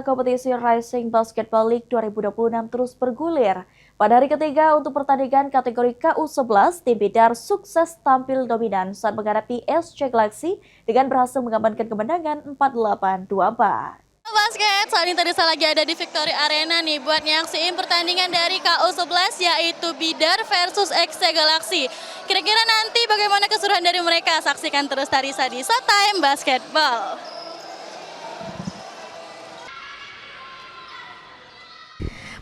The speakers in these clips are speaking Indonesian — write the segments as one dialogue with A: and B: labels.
A: kompetisi Rising Basketball League 2026 terus bergulir. Pada hari ketiga untuk pertandingan kategori KU11, tim Bidar sukses tampil dominan saat menghadapi SC Galaxy dengan berhasil mengamankan kemenangan 48-24.
B: Basket, saat ini tadi saya lagi ada di Victory Arena nih buat nyaksiin pertandingan dari KU11 yaitu Bidar versus SC Galaxy. Kira-kira nanti bagaimana keseruan dari mereka? Saksikan terus Tarisa di Showtime Basketball.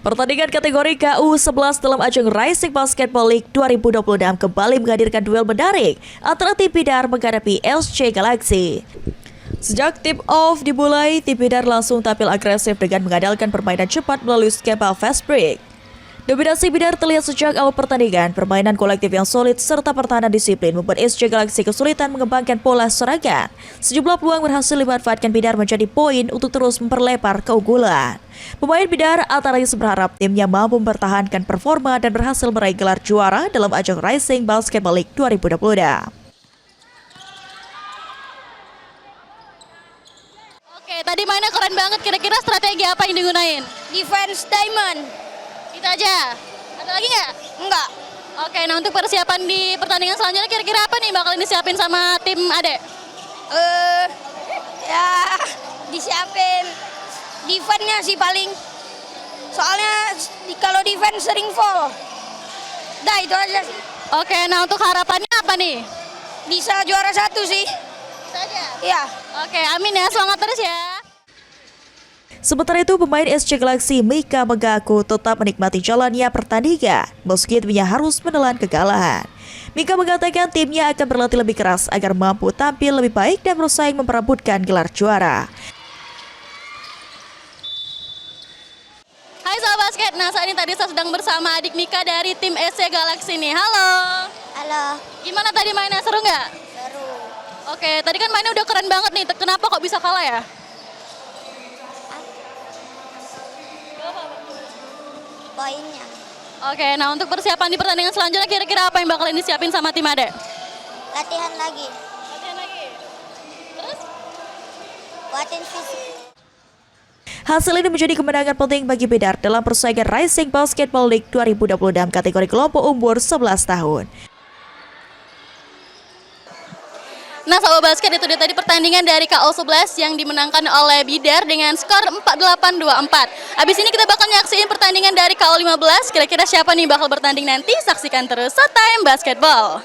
A: Pertandingan kategori KU11 dalam ajang Rising Basketball League 2026 kembali menghadirkan duel menarik antara tim Bidar menghadapi SC Galaxy. Sejak tip off dimulai, tim Bidar langsung tampil agresif dengan mengandalkan permainan cepat melalui skema fast break. Dominasi Bidar terlihat sejak awal pertandingan, permainan kolektif yang solid serta pertahanan disiplin membuat SC Galaxy kesulitan mengembangkan pola serangan. Sejumlah peluang berhasil dimanfaatkan Bidar menjadi poin untuk terus memperlebar keunggulan. Pemain Bidar antara lain berharap timnya mampu mempertahankan performa dan berhasil meraih gelar juara dalam ajang Rising Basketball League 2026.
B: Oke, tadi mainnya keren banget. Kira-kira strategi apa yang digunain?
C: Defense diamond.
B: Itu aja? Ada lagi nggak?
C: Enggak.
B: Oke, nah untuk persiapan di pertandingan selanjutnya kira-kira apa nih bakal disiapin sama tim Ade?
C: Ya disiapin defense-nya sih paling. Soalnya kalau defense sering fall. Dah itu aja sih.
B: Oke, nah untuk harapannya apa nih?
C: Bisa juara 1 sih.
B: Saja.
C: Iya.
B: Oke, amin ya. Semangat terus ya.
A: Sementara itu, pemain SC Galaxy Mika mengaku tetap menikmati jalannya pertandingan meski timnya harus menelan kekalahan. Mika mengatakan timnya akan berlatih lebih keras agar mampu tampil lebih baik dan bersaing memperebutkan gelar juara.
B: Hai Sobat Basket, nah saat ini tadi saya sedang bersama adik Mika dari tim SC Galaxy nih. Halo.
C: Halo.
B: Gimana tadi mainnya, seru nggak?
C: Seru.
B: Oke, tadi kan mainnya udah keren banget nih. Kenapa kok bisa kalah ya?
C: Poinnya.
B: Oke, nah untuk persiapan di pertandingan selanjutnya kira-kira apa yang bakal disiapin sama tim Ade?
C: Latihan lagi.
B: Latihan lagi. Terus?
C: Kuatin fisik.
A: Hasil ini menjadi kemenangan penting bagi Bidar dalam persaingan Rising Basketball League 2026 kategori kelompok umur 11 tahun.
B: Nah Sobat Basket, itu dia tadi pertandingan dari KU11 yang dimenangkan oleh Bidar dengan skor 48-24. Abis ini kita bakal nyaksiin pertandingan dari KU15. Kira-kira siapa nih bakal bertanding nanti? Saksikan terus Showtime Basketball.